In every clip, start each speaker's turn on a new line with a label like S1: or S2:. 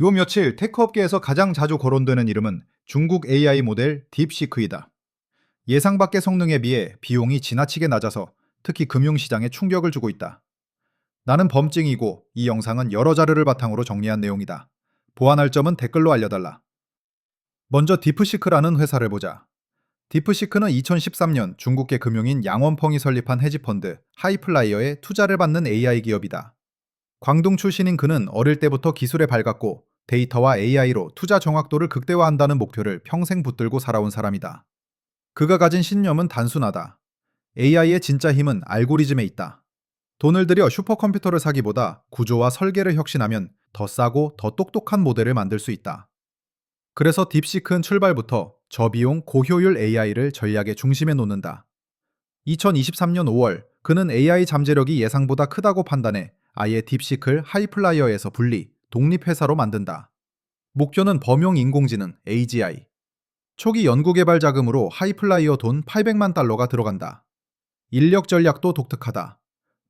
S1: 요 며칠 테크업계에서 가장 자주 거론되는 이름은 중국 AI 모델 딥시크이다. 예상 밖의 성능에 비해 비용이 지나치게 낮아서 특히 금융시장에 충격을 주고 있다. 나는 범증이고 이 영상은 여러 자료를 바탕으로 정리한 내용이다. 보완할 점은 댓글로 알려달라. 먼저 딥시크라는 회사를 보자. 딥시크는 2013년 중국계 금융인 양원펑이 설립한 헤지펀드 하이플라이어에 투자를 받는 AI 기업이다. 광둥 출신인 그는 어릴 때부터 기술에 밝았고 데이터와 AI로 투자 정확도를 극대화한다는 목표를 평생 붙들고 살아온 사람이다. 그가 가진 신념은 단순하다. AI의 진짜 힘은 알고리즘에 있다. 돈을 들여 슈퍼컴퓨터를 사기보다 구조와 설계를 혁신하면 더 싸고 더 똑똑한 모델을 만들 수 있다. 그래서 딥시크는 출발부터 저비용 고효율 AI를 전략의 중심에 놓는다. 2023년 5월 그는 AI 잠재력이 예상보다 크다고 판단해 아예 딥시크를 하이플라이어에서 분리, 독립회사로 만든다. 목표는 범용 인공지능 AGI. 초기 연구개발 자금으로 하이플라이어 돈 800만 달러가 들어간다. 인력 전략도 독특하다.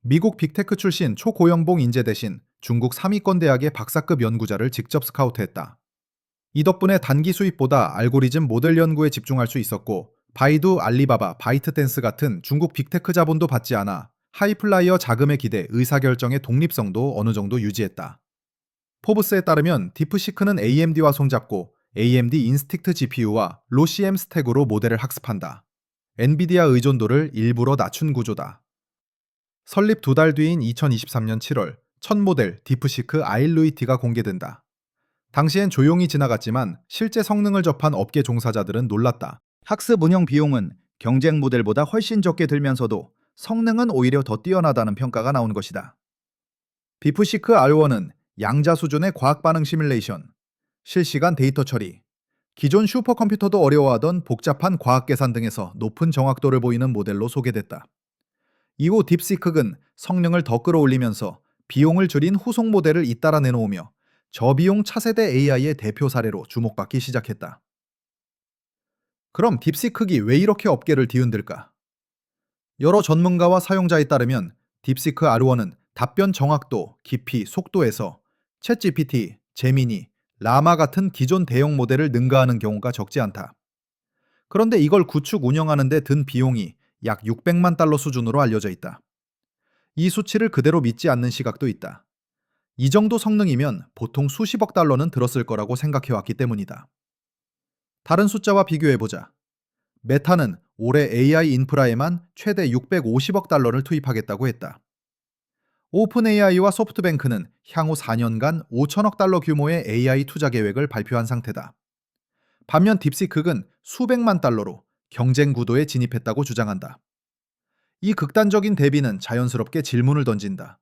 S1: 미국 빅테크 출신 초고연봉 인재 대신 중국 3위권 대학의 박사급 연구자를 직접 스카우트했다. 이 덕분에 단기 수입보다 알고리즘 모델 연구에 집중할 수 있었고 바이두, 알리바바, 바이트댄스 같은 중국 빅테크 자본도 받지 않아 하이플라이어 자금에 기대 의사결정의 독립성도 어느 정도 유지했다. 포브스에 따르면 딥시크는 AMD와 손잡고 AMD 인스틱트 GPU와 로시엠 스택으로 모델을 학습한다. 엔비디아 의존도를 일부러 낮춘 구조다. 설립 2달 뒤인 2023년 7월 첫 모델 딥시크 아일루이티가 공개된다. 당시엔 조용히 지나갔지만 실제 성능을 접한 업계 종사자들은 놀랐다. 학습 운영 비용은 경쟁 모델보다 훨씬 적게 들면서도 성능은 오히려 더 뛰어나다는 평가가 나온 것이다. 딥시크 R1은 양자 수준의 과학 반응 시뮬레이션, 실시간 데이터 처리, 기존 슈퍼컴퓨터도 어려워하던 복잡한 과학 계산 등에서 높은 정확도를 보이는 모델로 소개됐다. 이후 딥시크는 성능을 더 끌어올리면서 비용을 줄인 후속 모델을 잇따라 내놓으며 저비용 차세대 AI의 대표 사례로 주목받기 시작했다. 그럼 딥시크가 왜 이렇게 업계를 뒤흔들까? 여러 전문가와 사용자에 따르면 딥시크 R1은 답변 정확도, 깊이, 속도에서 챗GPT, 제미니, 라마 같은 기존 대형 모델을 능가하는 경우가 적지 않다. 그런데 이걸 구축 운영하는 데 든 비용이 약 600만 달러 수준으로 알려져 있다. 이 수치를 그대로 믿지 않는 시각도 있다. 이 정도 성능이면 보통 수십억 달러는 들었을 거라고 생각해왔기 때문이다. 다른 숫자와 비교해보자. 메타는 올해 AI 인프라에만 최대 650억 달러를 투입하겠다고 했다. 오픈 AI와 소프트뱅크는 향후 4년간 5천억 달러 규모의 AI 투자 계획을 발표한 상태다. 반면 딥시크는 수백만 달러로 경쟁 구도에 진입했다고 주장한다. 이 극단적인 대비는 자연스럽게 질문을 던진다.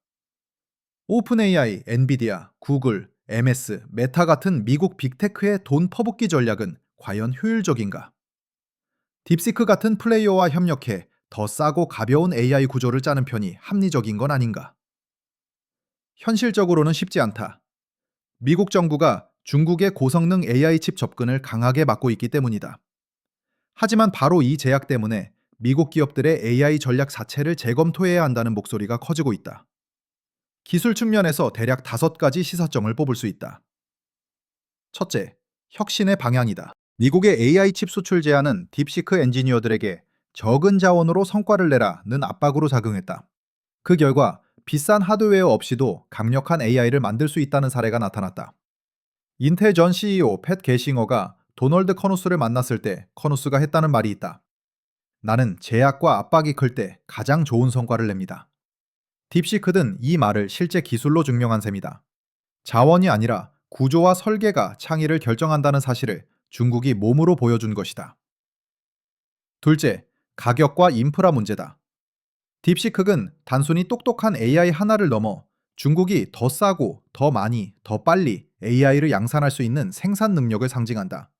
S1: 오픈 AI, 엔비디아, 구글, MS, 메타 같은 미국 빅테크의 돈 퍼붓기 전략은 과연 효율적인가? 딥시크 같은 플레이어와 협력해 더 싸고 가벼운 AI 구조를 짜는 편이 합리적인 건 아닌가? 현실적으로는 쉽지 않다. 미국 정부가 중국의 고성능 AI 칩 접근을 강하게 막고 있기 때문이다. 하지만 바로 이 제약 때문에 미국 기업들의 AI 전략 자체를 재검토해야 한다는 목소리가 커지고 있다. 기술 측면에서 대략 5가지 시사점을 뽑을 수 있다. 첫째, 혁신의 방향이다. 미국의 AI 칩 수출 제한은 딥시크 엔지니어들에게 적은 자원으로 성과를 내라는 압박으로 작용했다. 그 결과 비싼 하드웨어 없이도 강력한 AI를 만들 수 있다는 사례가 나타났다. 인텔 전 CEO 팻 게싱어가 도널드 커누스를 만났을 때 커누스가 했다는 말이 있다. 나는 제약과 압박이 클 때 가장 좋은 성과를 냅니다. 딥시크는 이 말을 실제 기술로 증명한 셈이다. 자원이 아니라 구조와 설계가 창의를 결정한다는 사실을 중국이 몸으로 보여준 것이다. 둘째, 가격과 인프라 문제다. 딥시크는 단순히 똑똑한 AI 하나를 넘어 중국이 더 싸고 더 많이 더 빨리 AI를 양산할 수 있는 생산 능력을 상징한다.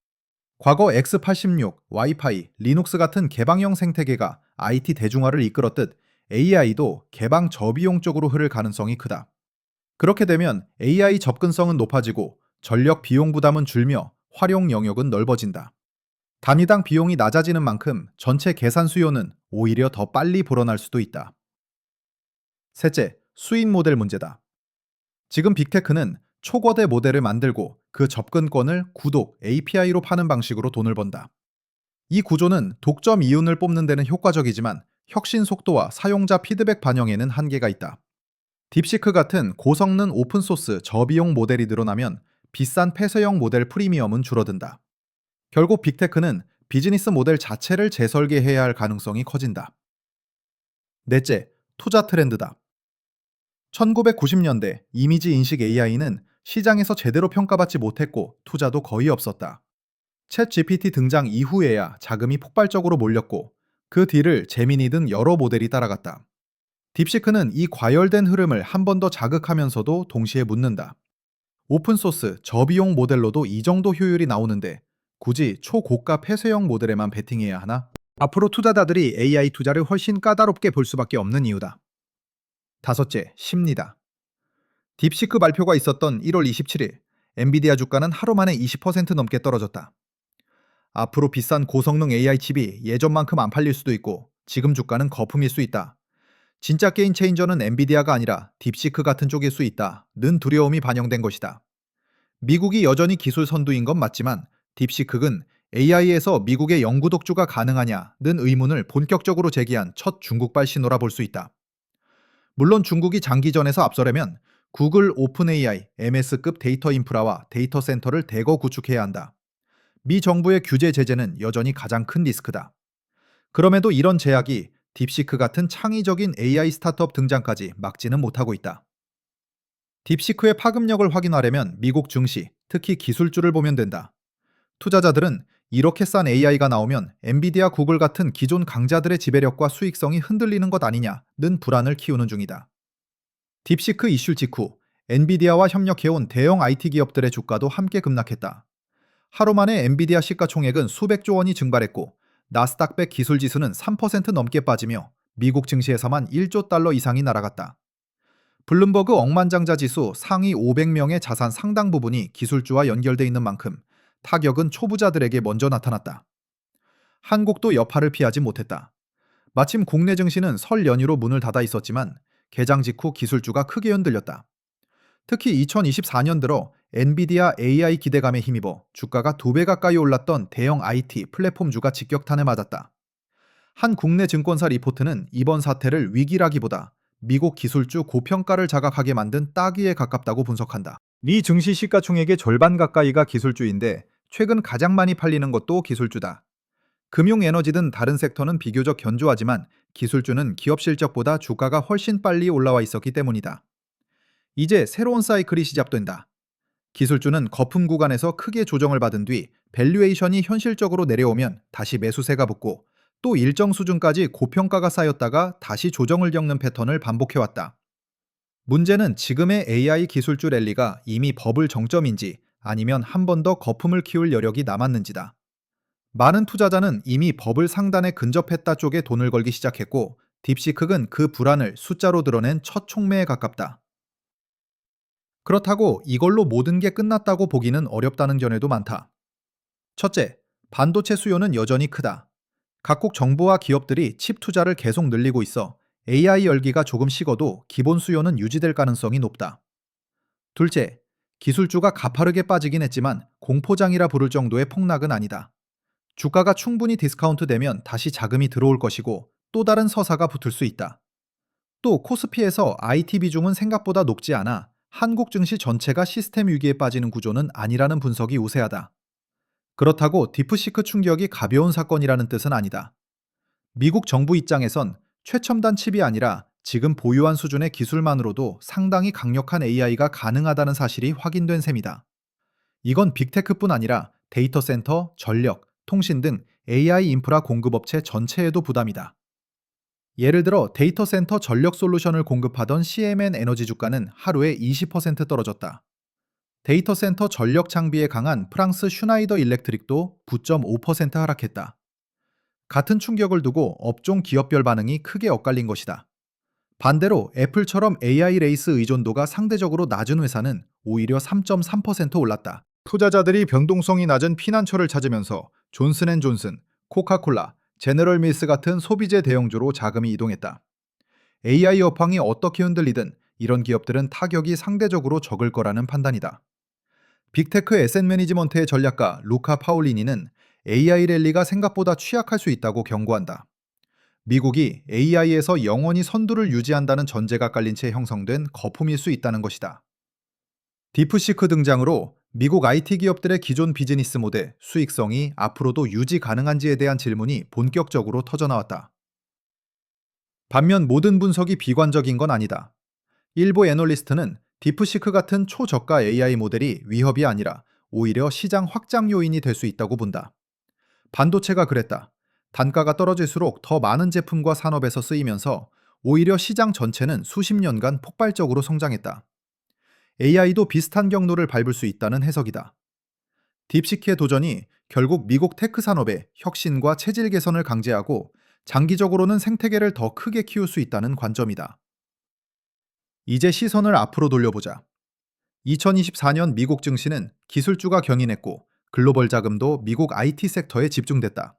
S1: 과거 x86, 와이파이, 리눅스 같은 개방형 생태계가 IT 대중화를 이끌었듯 AI도 개방 저비용 쪽으로 흐를 가능성이 크다. 그렇게 되면 AI 접근성은 높아지고 전력 비용 부담은 줄며 활용 영역은 넓어진다. 단위당 비용이 낮아지는 만큼 전체 계산 수요는 오히려 더 빨리 불어날 수도 있다. 셋째, 수인 모델 문제다. 지금 빅테크는 초거대 모델을 만들고 그 접근권을 구독, API로 파는 방식으로 돈을 번다. 이 구조는 독점 이윤을 뽑는 데는 효과적이지만 혁신 속도와 사용자 피드백 반영에는 한계가 있다. 딥시크 같은 고성능 오픈소스 저비용 모델이 늘어나면 비싼 폐쇄형 모델 프리미엄은 줄어든다. 결국 빅테크는 비즈니스 모델 자체를 재설계해야 할 가능성이 커진다. 넷째, 투자 트렌드다. 1990년대 이미지 인식 AI는 시장에서 제대로 평가받지 못했고 투자도 거의 없었다. 챗 GPT 등장 이후에야 자금이 폭발적으로 몰렸고 그 뒤를 제미니 등 여러 모델이 따라갔다. 딥시크는 이 과열된 흐름을 한 번 더 자극하면서도 동시에 묻는다. 오픈소스, 저비용 모델로도 이 정도 효율이 나오는데 굳이 초고가 폐쇄형 모델에만 베팅해야 하나? 앞으로 투자자들이 AI 투자를 훨씬 까다롭게 볼 수밖에 없는 이유다. 다섯째, 심리다. 딥시크 발표가 있었던 1월 27일, 엔비디아 주가는 하루 만에 20% 넘게 떨어졌다. 앞으로 비싼 고성능 AI 칩이 예전만큼 안 팔릴 수도 있고 지금 주가는 거품일 수 있다. 진짜 게임 체인저는 엔비디아가 아니라 딥시크 같은 쪽일 수 있다는 두려움이 반영된 것이다. 미국이 여전히 기술 선두인 건 맞지만 딥시크는 AI에서 미국의 영구 독주가 가능하냐는 의문을 본격적으로 제기한 첫 중국발 신호라 볼 수 있다. 물론 중국이 장기전에서 앞서려면 구글 오픈 AI, MS급 데이터 인프라와 데이터 센터를 대거 구축해야 한다. 미 정부의 규제 제재는 여전히 가장 큰 리스크다. 그럼에도 이런 제약이 딥시크 같은 창의적인 AI 스타트업 등장까지 막지는 못하고 있다. 딥시크의 파급력을 확인하려면 미국 증시, 특히 기술주를 보면 된다. 투자자들은 이렇게 싼 AI가 나오면 엔비디아, 구글 같은 기존 강자들의 지배력과 수익성이 흔들리는 것 아니냐는 불안을 키우는 중이다. 딥시크 이슈 직후 엔비디아와 협력해온 대형 IT 기업들의 주가도 함께 급락했다. 하루 만에 엔비디아 시가총액은 수백조 원이 증발했고 나스닥 100 기술지수는 3% 넘게 빠지며 미국 증시에서만 1조 달러 이상이 날아갔다. 블룸버그 억만장자 지수 상위 500명의 자산 상당 부분이 기술주와 연결돼 있는 만큼 타격은 초부자들에게 먼저 나타났다. 한국도 여파를 피하지 못했다. 마침 국내 증시는 설 연휴로 문을 닫아 있었지만 개장 직후 기술주가 크게 흔들렸다. 특히 2024년 들어 엔비디아 AI 기대감에 힘입어 주가가 2배 가까이 올랐던 대형 IT 플랫폼주가 직격탄을 맞았다. 한 국내 증권사 리포트는 이번 사태를 위기라기보다 미국 기술주 고평가를 자각하게 만든 따기에 가깝다고 분석한다. 미 증시 시가총액의 절반 가까이가 기술주인데 최근 가장 많이 팔리는 것도 기술주다. 금융에너지든 다른 섹터는 비교적 견조하지만 기술주는 기업 실적보다 주가가 훨씬 빨리 올라와 있었기 때문이다. 이제 새로운 사이클이 시작된다. 기술주는 거품 구간에서 크게 조정을 받은 뒤 밸류에이션이 현실적으로 내려오면 다시 매수세가 붙고 또 일정 수준까지 고평가가 쌓였다가 다시 조정을 겪는 패턴을 반복해왔다. 문제는 지금의 AI 기술주 랠리가 이미 버블 정점인지 아니면 한 번 더 거품을 키울 여력이 남았는지다. 많은 투자자는 이미 버블 상단에 근접했다 쪽에 돈을 걸기 시작했고 딥시크는 그 불안을 숫자로 드러낸 첫 촉매에 가깝다. 그렇다고 이걸로 모든 게 끝났다고 보기는 어렵다는 견해도 많다. 첫째, 반도체 수요는 여전히 크다. 각국 정부와 기업들이 칩 투자를 계속 늘리고 있어 AI 열기가 조금 식어도 기본 수요는 유지될 가능성이 높다. 둘째, 기술주가 가파르게 빠지긴 했지만 공포장이라 부를 정도의 폭락은 아니다. 주가가 충분히 디스카운트 되면 다시 자금이 들어올 것이고 또 다른 서사가 붙을 수 있다. 또 코스피에서 IT 비중은 생각보다 높지 않아 한국 증시 전체가 시스템 위기에 빠지는 구조는 아니라는 분석이 우세하다. 그렇다고 딥시크 충격이 가벼운 사건이라는 뜻은 아니다. 미국 정부 입장에선 최첨단 칩이 아니라 지금 보유한 수준의 기술만으로도 상당히 강력한 AI가 가능하다는 사실이 확인된 셈이다. 이건 빅테크뿐 아니라 데이터 센터, 전력, 통신 등 AI 인프라 공급업체 전체에도 부담이다. 예를 들어 데이터 센터 전력 솔루션을 공급하던 CMN 에너지 주가는 하루에 20% 떨어졌다. 데이터 센터 전력 장비에 강한 프랑스 슈나이더 일렉트릭도 9.5% 하락했다. 같은 충격을 두고 업종 기업별 반응이 크게 엇갈린 것이다. 반대로 애플처럼 AI 레이스 의존도가 상대적으로 낮은 회사는 오히려 3.3% 올랐다. 투자자들이 변동성이 낮은 피난처를 찾으면서 존슨앤존슨, 코카콜라, 제너럴 밀스 같은 소비재 대형주로 자금이 이동했다. AI 여팡이 어떻게 흔들리든 이런 기업들은 타격이 상대적으로 적을 거라는 판단이다. 빅테크 에셋 매니지먼트의 전략가 루카 파올리니는 AI 랠리가 생각보다 취약할 수 있다고 경고한다. 미국이 AI에서 영원히 선두를 유지한다는 전제가 깔린 채 형성된 거품일 수 있다는 것이다. 디프시크 등장으로 미국 IT 기업들의 기존 비즈니스 모델 수익성이 앞으로도 유지 가능한지에 대한 질문이 본격적으로 터져나왔다. 반면 모든 분석이 비관적인 건 아니다. 일부 애널리스트는 디프시크 같은 초저가 AI 모델이 위협이 아니라 오히려 시장 확장 요인이 될 수 있다고 본다. 반도체가 그랬다. 단가가 떨어질수록 더 많은 제품과 산업에서 쓰이면서 오히려 시장 전체는 수십 년간 폭발적으로 성장했다. AI도 비슷한 경로를 밟을 수 있다는 해석이다. 딥시크의 도전이 결국 미국 테크 산업의 혁신과 체질 개선을 강제하고 장기적으로는 생태계를 더 크게 키울 수 있다는 관점이다. 이제 시선을 앞으로 돌려보자. 2024년 미국 증시는 기술주가 경인했고 글로벌 자금도 미국 IT 섹터에 집중됐다.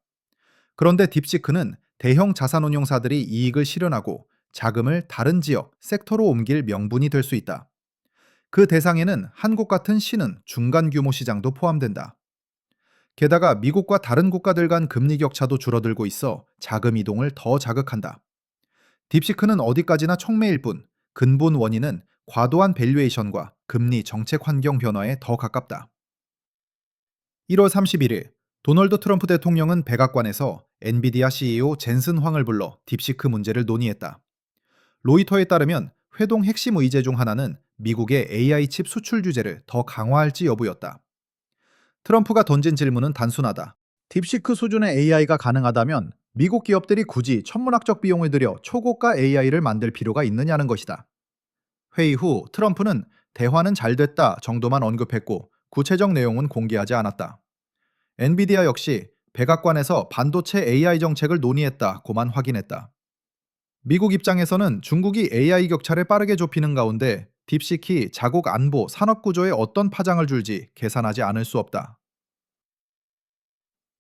S1: 그런데 딥시크는 대형 자산운용사들이 이익을 실현하고 자금을 다른 지역, 섹터로 옮길 명분이 될 수 있다. 그 대상에는 한국 같은 신흥, 중간 규모 시장도 포함된다. 게다가 미국과 다른 국가들 간 금리 격차도 줄어들고 있어 자금 이동을 더 자극한다. 딥시크는 어디까지나 촉매일 뿐 근본 원인은 과도한 밸류에이션과 금리 정책 환경 변화에 더 가깝다. 1월 31일 도널드 트럼프 대통령은 백악관에서 엔비디아 CEO 젠슨 황을 불러 딥시크 문제를 논의했다. 로이터에 따르면 회동 핵심 의제 중 하나는 미국의 AI 칩 수출 규제를 더 강화할지 여부였다. 트럼프가 던진 질문은 단순하다. 딥시크 수준의 AI가 가능하다면 미국 기업들이 굳이 천문학적 비용을 들여 초고가 AI를 만들 필요가 있느냐는 것이다. 회의 후 트럼프는 대화는 잘 됐다 정도만 언급했고 구체적 내용은 공개하지 않았다. 엔비디아 역시 백악관에서 반도체 AI 정책을 논의했다고만 확인했다. 미국 입장에서는 중국이 AI 격차를 빠르게 좁히는 가운데 딥시키 자국 안보 산업 구조에 어떤 파장을 줄지 계산하지 않을 수 없다.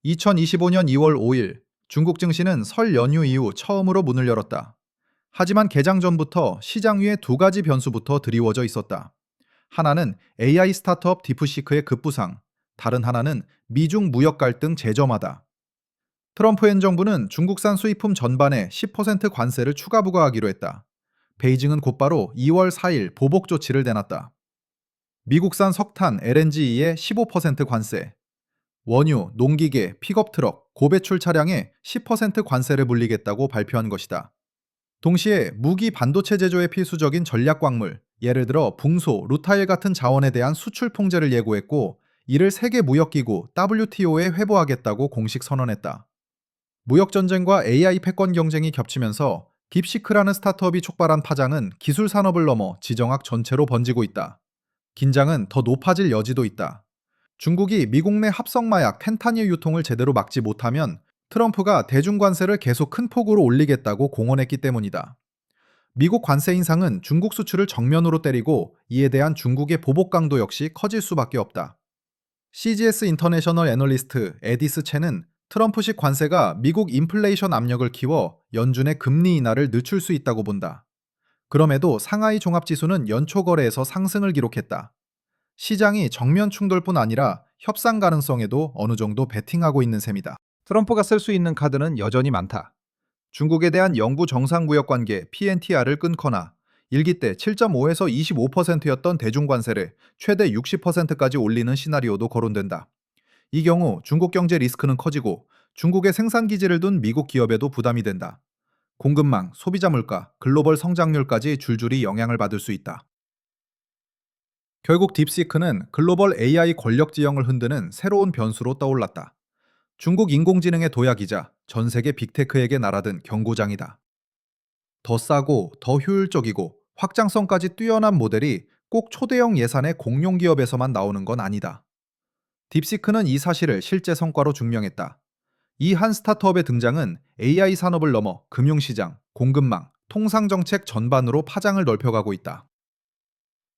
S1: 2025년 2월 5일 중국 증시는 설 연휴 이후 처음으로 문을 열었다. 하지만 개장 전부터 시장 위에 두 가지 변수부터 드리워져 있었다. 하나는 AI 스타트업 딥시크의 급부상, 다른 하나는 미중 무역 갈등 재점화다. 트럼프 행정부는 중국산 수입품 전반에 10% 관세를 추가 부과하기로 했다. 베이징은 곧바로 2월 4일 보복 조치를 내놨다. 미국산 석탄, LNG에 15% 관세, 원유, 농기계, 픽업트럭, 고배출 차량에 10% 관세를 물리겠다고 발표한 것이다. 동시에 무기 반도체 제조에 필수적인 전략 광물, 예를 들어 붕소, 루타일 같은 자원에 대한 수출 통제를 예고했고, 이를 세계 무역기구 WTO에 회부하겠다고 공식 선언했다. 무역 전쟁과 AI 패권 경쟁이 겹치면서 딥시크라는 스타트업이 촉발한 파장은 기술 산업을 넘어 지정학 전체로 번지고 있다. 긴장은 더 높아질 여지도 있다. 중국이 미국 내 합성 마약 펜타닐 유통을 제대로 막지 못하면 트럼프가 대중 관세를 계속 큰 폭으로 올리겠다고 공언했기 때문이다. 미국 관세 인상은 중국 수출을 정면으로 때리고 이에 대한 중국의 보복 강도 역시 커질 수밖에 없다. CGS 인터내셔널 애널리스트 에디스 첸은 트럼프식 관세가 미국 인플레이션 압력을 키워 연준의 금리 인하를 늦출 수 있다고 본다. 그럼에도 상하이 종합지수는 연초 거래에서 상승을 기록했다. 시장이 정면 충돌뿐 아니라 협상 가능성에도 어느 정도 베팅하고 있는 셈이다. 트럼프가 쓸 수 있는 카드는 여전히 많다. 중국에 대한 영구 정상무역관계 PNTR을 끊거나 일기 때 7.5에서 25%였던 대중관세를 최대 60%까지 올리는 시나리오도 거론된다. 이 경우 중국 경제 리스크는 커지고 중국의 생산 기지를 둔 미국 기업에도 부담이 된다. 공급망, 소비자 물가, 글로벌 성장률까지 줄줄이 영향을 받을 수 있다. 결국 딥시크는 글로벌 AI 권력 지형을 흔드는 새로운 변수로 떠올랐다. 중국 인공지능의 도약이자 전 세계 빅테크에게 날아든 경고장이다. 더 싸고 더 효율적이고 확장성까지 뛰어난 모델이 꼭 초대형 예산의 공룡 기업에서만 나오는 건 아니다. 딥시크는 이 사실을 실제 성과로 증명했다. 이 한 스타트업의 등장은 AI 산업을 넘어 금융시장, 공급망, 통상정책 전반으로 파장을 넓혀가고 있다.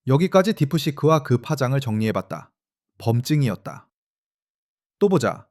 S1: 여기까지 딥시크와 그 파장을 정리해봤다. 범증이었다. 또 보자.